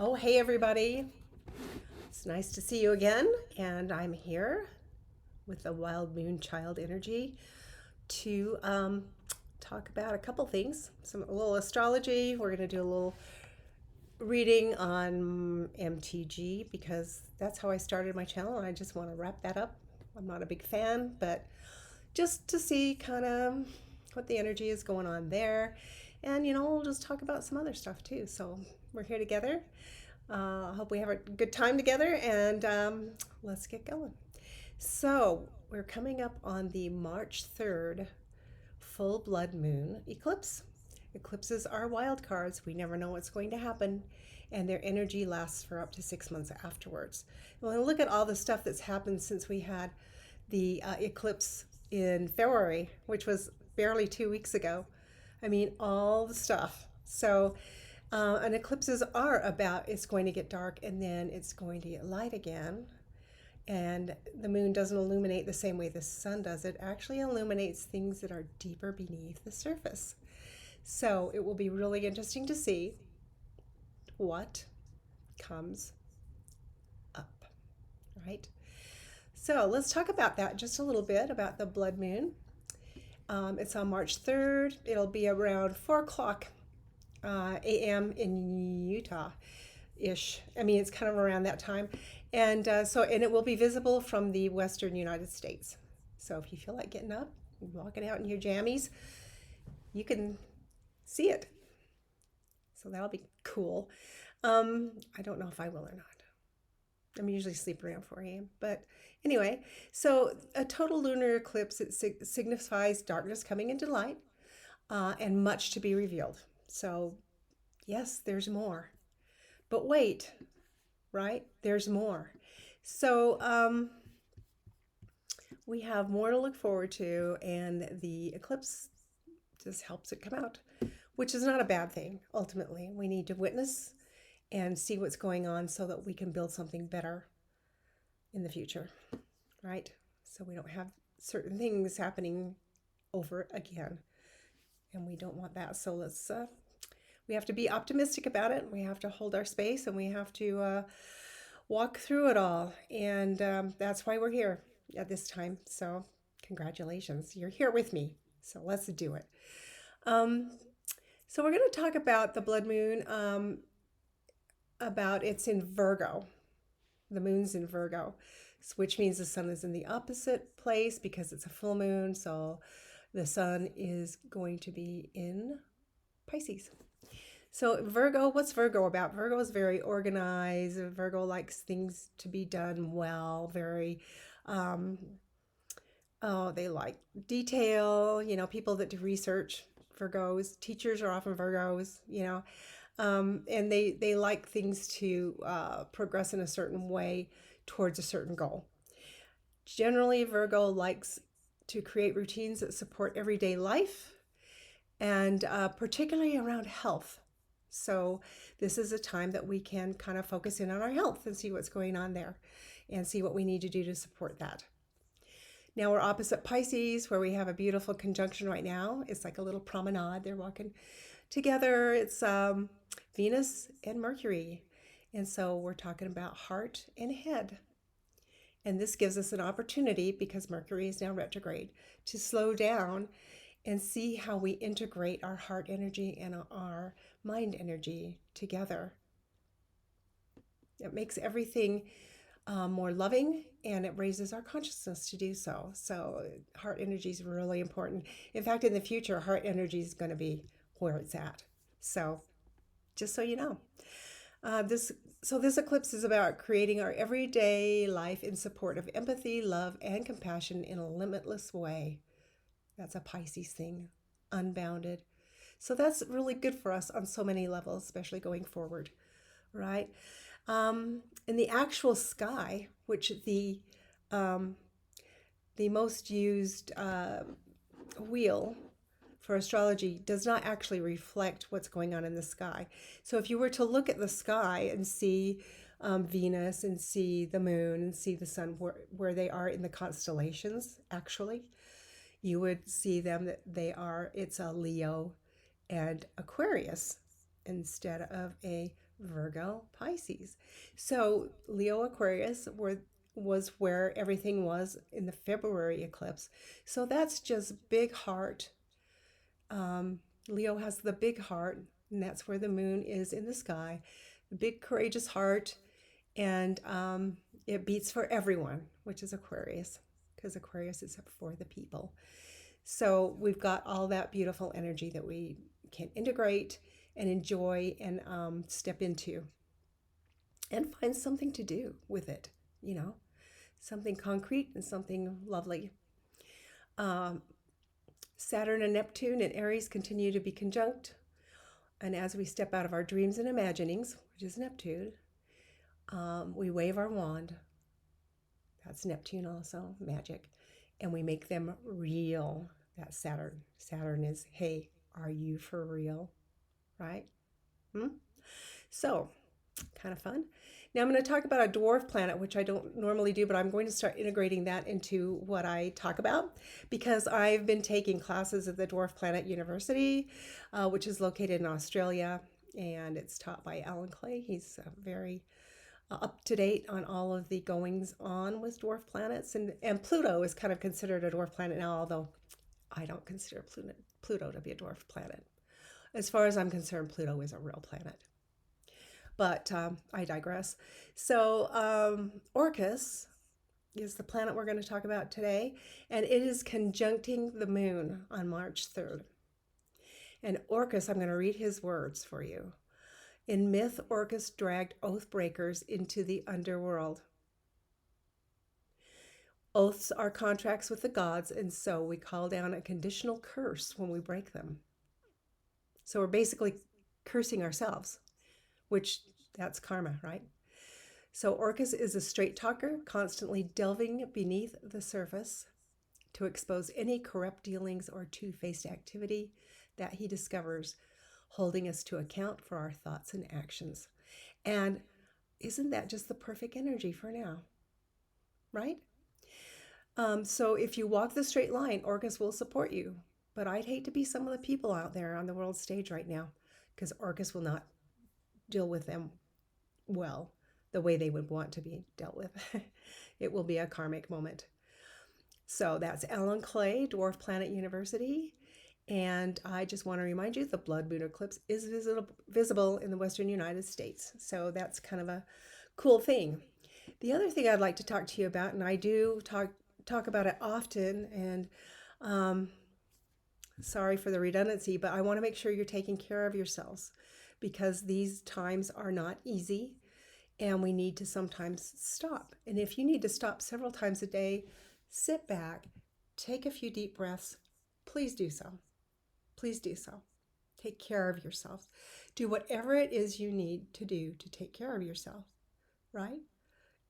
Oh, hey everybody. It's nice to see you again. And I'm here with the Wild Moon Child energy to talk about a couple things. A little astrology. We're going to do a little reading on MTG because that's how I started my channel. And I just want to wrap that up. I'm not a big fan, but just to see kind of what the energy is going on there. And, we'll just talk about some other stuff too. So we're here together. I hope we have a good time together and let's get going. So, we're coming up on the March 3rd full blood moon eclipse. Eclipses are wild cards. We never know what's going to happen, and their energy lasts for up to 6 months afterwards. We'll look at all the stuff that's happened since we had the eclipse in February, which was barely 2 weeks ago. I mean, all the stuff. So, and eclipses are about it's going to get dark and then it's going to get light again. And the moon doesn't illuminate the same way the sun does. It actually illuminates things that are deeper beneath the surface. So it will be really interesting to see what comes up, right? So let's talk about that just a little bit about the blood moon. It's on March 3rd. It'll be around 4 o'clock a.m. in Utah ish. I mean, it's kind of around that time. And and it will be visible from the western United States. So if you feel like getting up, walking out in your jammies, you can see it. So that'll be cool. I don't know if I will or not. I'm usually asleep around 4 a.m. But anyway, so a total lunar eclipse, it signifies darkness coming into light and much to be revealed. So, yes, there's more. But wait, right? There's more. So, we have more to look forward to, and the eclipse just helps it come out, which is not a bad thing, ultimately. We need to witness and see what's going on so that we can build something better in the future, right? So we don't have certain things happening over again, and we don't want that. So we have to be optimistic about it. We have to hold our space, and we have to walk through it all. And that's why we're here at this time. So congratulations, you're here with me. So let's do it. So we're going to talk about the blood moon, about it's in Virgo. The moon's in Virgo, which means the sun is in the opposite place because it's a full moon. So the sun is going to be in Pisces. So Virgo, what's Virgo about? Virgo is very organized. Virgo likes things to be done well, very, they like detail, people that do research, Virgos, teachers are often Virgos, and they like things to progress in a certain way towards a certain goal. Generally, Virgo likes to create routines that support everyday life and particularly around health. So this is a time that we can kind of focus in on our health and see what's going on there and see what we need to do to support that. Now we're opposite Pisces, where we have a beautiful conjunction right now. It's like a little promenade. They're walking together. It's Venus and Mercury. And so we're talking about heart and head. And this gives us an opportunity, because Mercury is now retrograde, to slow down and see how we integrate our heart energy and our mind energy together. It makes everything more loving, and it raises our consciousness to do so. So heart energy is really important. In fact, in the future, heart energy is going to be where it's at. So just so you know. This eclipse is about creating our everyday life in support of empathy, love, and compassion in a limitless way. That's a Pisces thing, unbounded. So that's really good for us on so many levels, especially going forward, right? In the actual sky, which the most used wheel for astrology does not actually reflect what's going on in the sky. So if you were to look at the sky and see Venus and see the moon and see the sun where they are in the constellations, actually, you would see them that it's a Leo and Aquarius instead of a Virgo, Pisces. So Leo, Aquarius was where everything was in the February eclipse. So that's just big heart. Um, Leo has the big heart, and that's where the moon is in the sky. The big, courageous heart, and it beats for everyone, which is Aquarius, because Aquarius is for the people. So we've got all that beautiful energy that we can integrate and enjoy and step into and find something to do with it, you know, something concrete and something lovely. Um, Saturn and Neptune and Aries continue to be conjunct. And as we step out of our dreams and imaginings, which is Neptune, we wave our wand. That's Neptune also, magic. And we make them real. That's Saturn. Saturn is, hey, are you for real? Right? Hmm? So, kind of fun. Now I'm going to talk about a dwarf planet, which I don't normally do, but I'm going to start integrating that into what I talk about because I've been taking classes at the Dwarf Planet University, which is located in Australia, and it's taught by Alan Clay. He's very up to date on all of the goings on with dwarf planets, and Pluto is kind of considered a dwarf planet now, although I don't consider Pluto to be a dwarf planet. As far as I'm concerned, Pluto is a real planet. But I digress. So, Orcus is the planet we're going to talk about today, and it is conjuncting the moon on March 3rd. And Orcus, I'm going to read his words for you. In myth, Orcus dragged oath breakers into the underworld. Oaths are contracts with the gods, and so we call down a conditional curse when we break them. So we're basically cursing ourselves, which that's karma, right? So Orcus is a straight talker, constantly delving beneath the surface to expose any corrupt dealings or two-faced activity that he discovers, holding us to account for our thoughts and actions. And isn't that just the perfect energy for now? Right? So if you walk the straight line, Orcus will support you. But I'd hate to be some of the people out there on the world stage right now because Orcus will not deal with them well the way they would want to be dealt with. It will be a karmic moment. So that's Alan Clay, Dwarf Planet University. And I just want to remind you the blood moon eclipse is visible in the western United States. So that's kind of a cool thing. The other thing I'd like to talk to you about, and I do talk about it often, and sorry for the redundancy, but I want to make sure you're taking care of yourselves because these times are not easy and we need to sometimes stop. And if you need to stop several times a day, sit back, take a few deep breaths. Please do so. Please do so. Take care of yourself. Do whatever it is you need to do to take care of yourself, right?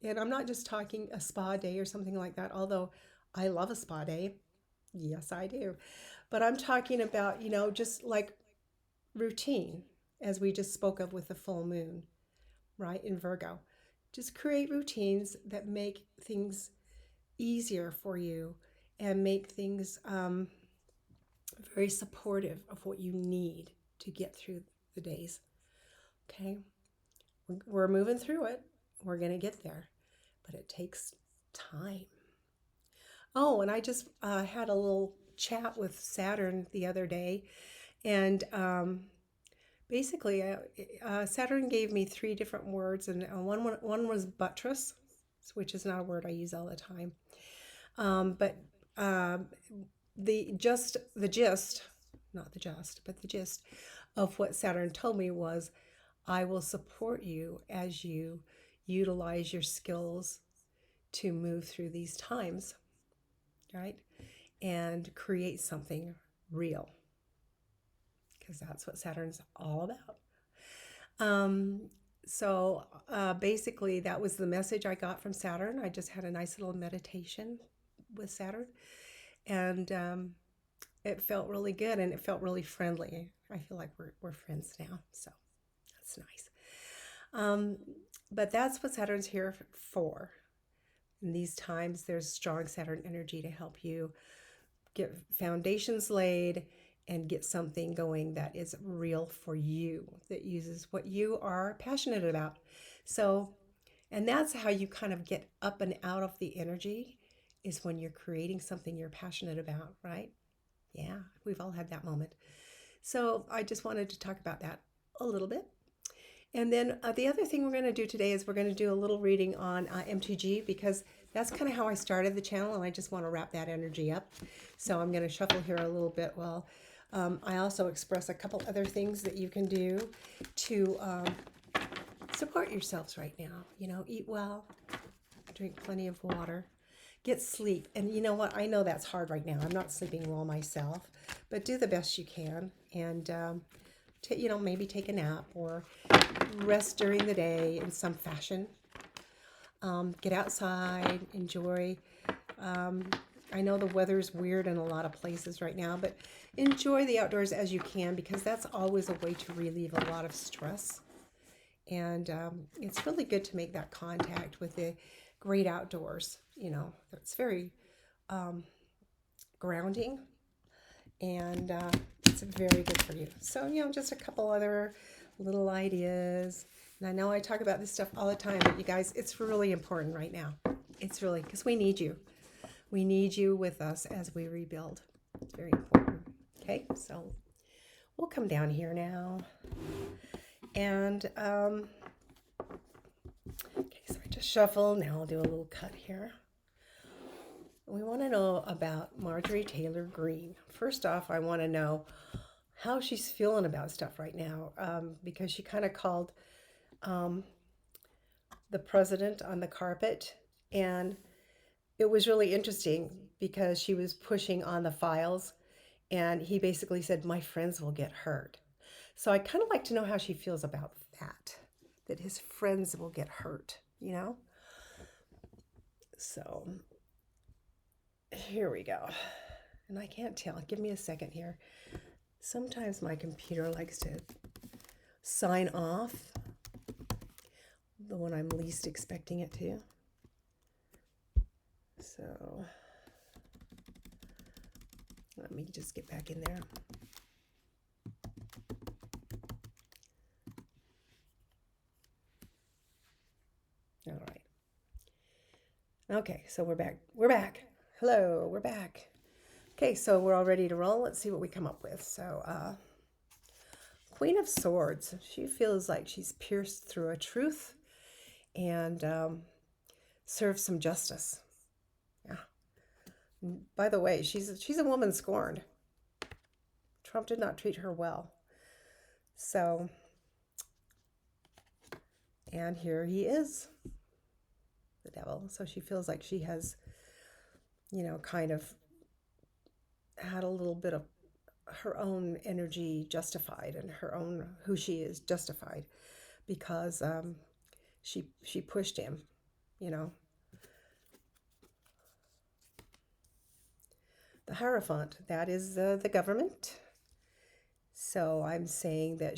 And I'm not just talking a spa day or something like that, although I love a spa day. Yes, I do. But I'm talking about, just like routine, as we just spoke of with the full moon, right, in Virgo. Just create routines that make things easier for you and make things very supportive of what you need to get through the days. Okay? We're moving through it. We're going to get there. But it takes time. Oh, and I just had a little chat with Saturn the other day. And basically, Saturn gave me 3 different words. And one was buttress, which is not a word I use all the time. But the gist, not the just, but the gist of what Saturn told me was, I will support you as you utilize your skills to move through these times, right? And create something real, because that's what Saturn's all about. So basically, that was the message I got from Saturn. I just had a nice little meditation with Saturn, and it felt really good and it felt really friendly. I feel like we're friends now, so that's nice. But that's what Saturn's here for. In these times, there's strong Saturn energy to help you get foundations laid and get something going that is real for you, that uses what you are passionate about. So, and that's how you kind of get up and out of the energy, is when you're creating something you're passionate about, right? Yeah, we've all had that moment. So I just wanted to talk about that a little bit. And then the other thing we're going to do today is we're going to do a little reading on MTG, because that's kind of how I started the channel, and I just want to wrap that energy up. So I'm going to shuffle here a little bit while I also express a couple other things that you can do to support yourselves right now. You know, eat well, drink plenty of water, get sleep. And you know what? I know that's hard right now. I'm not sleeping well myself, but do the best you can. And, maybe take a nap or rest during the day in some fashion. Get outside, enjoy. I know the weather's weird in a lot of places right now, but enjoy the outdoors as you can, because that's always a way to relieve a lot of stress. And it's really good to make that contact with the great outdoors. You know, it's very grounding, and it's very good for you. So, just a couple other little ideas. And I know I talk about this stuff all the time, but you guys, it's really important right now. It's really, because we need you. We need you with us as we rebuild. It's very important. Okay, so we'll come down here now. And, okay, so I just shuffle. Now I'll do a little cut here. We want to know about Marjorie Taylor Greene. First off, I want to know how she's feeling about stuff right now, because she kind of called the president on the carpet, and it was really interesting because she was pushing on the files, and he basically said, "My friends will get hurt." So I kind of like to know how she feels about that his friends will get hurt, you know? So here we go. And I can't tell. Give me a second here. Sometimes my computer likes to sign off the when I'm least expecting it to. So let me just get back in there. All right. Okay, so we're back. We're back. Hello, we're back. Okay, so we're all ready to roll. Let's see what we come up with. So, Queen of Swords. She feels like she's pierced through a truth and served some justice. Yeah. By the way, she's a woman scorned. Trump did not treat her well. So, and here he is, the devil. So she feels like she has, kind of had a little bit of her own energy justified, and her own who she is justified, because she pushed him, The Hierophant, that is the government. So I'm saying that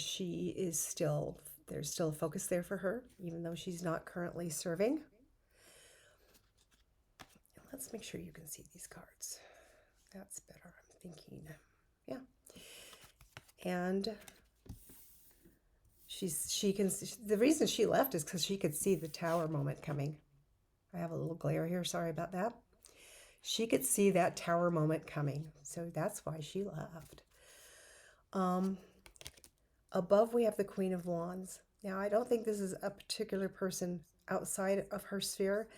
there's still a focus there for her, even though she's not currently serving. Let's make sure you can see these cards. That's better, I'm thinking. Yeah. And the reason she left is because she could see the tower moment coming. I have a little glare here, sorry about that. She could see that tower moment coming, so that's why she left. Above we have the Queen of Wands. Now, I don't think this is a particular person outside of her sphere.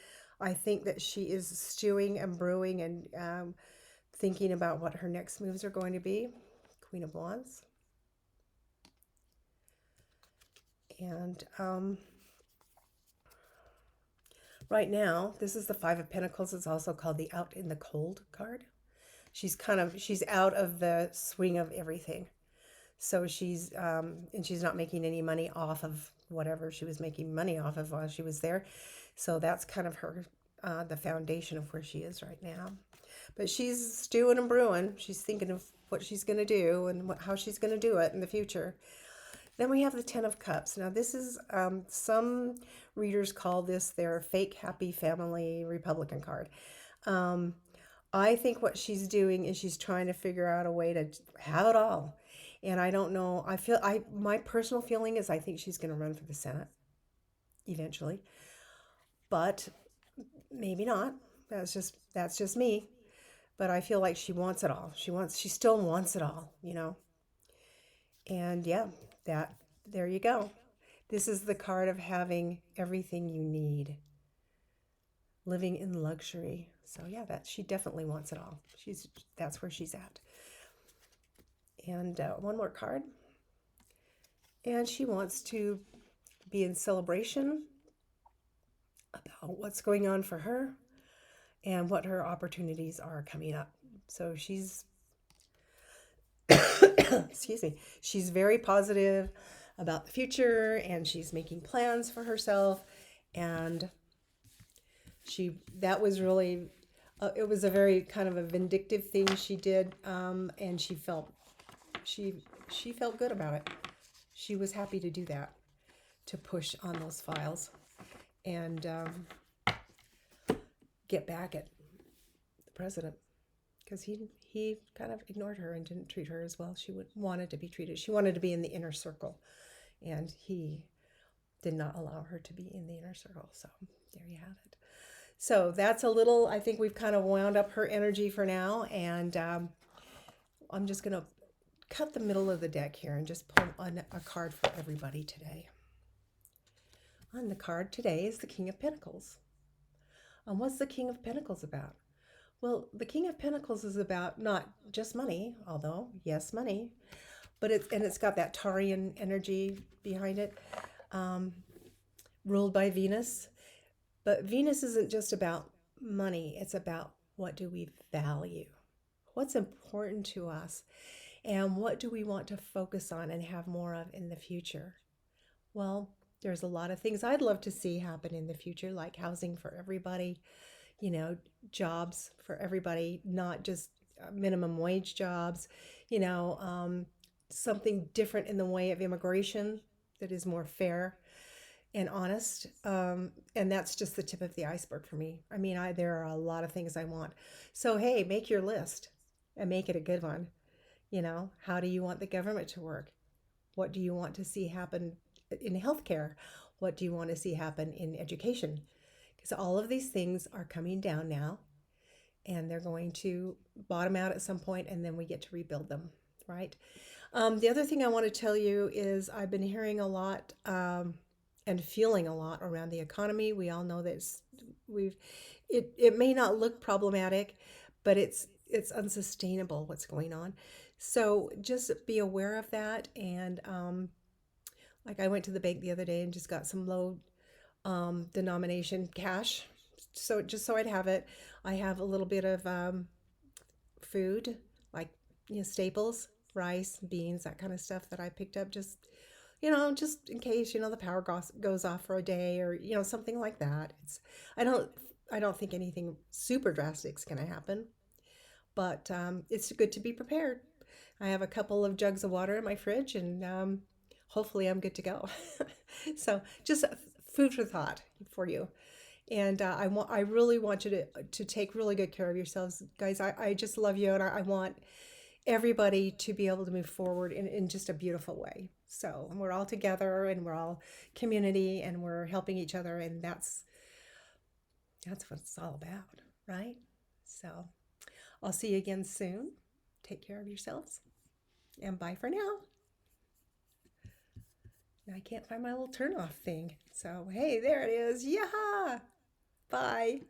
I think that she is stewing and brewing and thinking about what her next moves are going to be. Queen of Wands. And right now, this is the Five of Pentacles. It's also called the Out in the Cold card. She's out of the swing of everything. So she's not making any money off of whatever she was making money off of while she was there. So that's kind of her, the foundation of where she is right now. But she's stewing and brewing. She's thinking of what she's going to do and how she's going to do it in the future. Then we have the Ten of Cups. Now this is, some readers call this their fake happy family Republican card. I think what she's doing is she's trying to figure out a way to have it all. And I don't know. My personal feeling is I think she's going to run for the Senate eventually, but maybe not. That's just me. But I feel like she wants it all. She still wants it all, you know. And yeah, that there you go. This is the card of having everything you need, living in luxury. So yeah, that she definitely wants it all. She's That's where she's at. And one more card, and she wants to be in celebration about what's going on for her and what her opportunities are coming up. So she's excuse me, she's very positive about the future, and she's making plans for herself. And she that was really it was a very kind of a vindictive thing she did, and she she felt good about it. She was happy to do that, to push on those files and get back at the president, because he kind of ignored her and didn't treat her as well she would wanted to be treated. She wanted to be in the inner circle, and he did not allow her to be in the inner circle. So there you have it. So that's a little, I think we've kind of wound up her energy for now. And I'm just going to cut the middle of the deck here and just pull on a card for everybody today. On the card today is the King of Pentacles. And what's the King of Pentacles about? Well, the King of Pentacles is about not just money, although yes, money, but it's got that Taurean energy behind it, ruled by Venus. But Venus isn't just about money, it's about what do we value? What's important to us? And what do we want to focus on and have more of in the future? Well, there's a lot of things I'd love to see happen in the future, like housing for everybody, you know, jobs for everybody, not just minimum wage jobs, you know, something different in the way of immigration that is more fair and honest. And that's just the tip of the iceberg for me. I mean, there are a lot of things I want. So, hey, make your list and make it a good one. You know, how do you want the government to work? What do you want to see happen in healthcare? What do you want to see happen in education? Because all of these things are coming down now, and they're going to bottom out at some point, and then we get to rebuild them, right? The other thing I want to tell you is I've been hearing a lot and feeling a lot around the economy. We all know that it may not look problematic, but it's unsustainable what's going on. So just be aware of that. And like I went to the bank the other day and just got some low denomination cash. So just so I'd have it, I have a little bit of food, like, you know, staples, rice, beans, that kind of stuff that I picked up, just, you know, just in case, you know, the power goes off for a day, or, you know, something like that. I don't, I don't think anything super drastic is going to happen, but it's good to be prepared. I have a couple of jugs of water in my fridge, and hopefully I'm good to go. So just food for thought for you. And I really want you to take really good care of yourselves, guys. I just love you, and I want everybody to be able to move forward in just a beautiful way. So we're all together, and we're all community, and we're helping each other, and that's what it's all about, right? So I'll see you again soon. Take care of yourselves, and bye for now. I can't find my little turn off thing. So, hey, there it is. Yeah. Bye.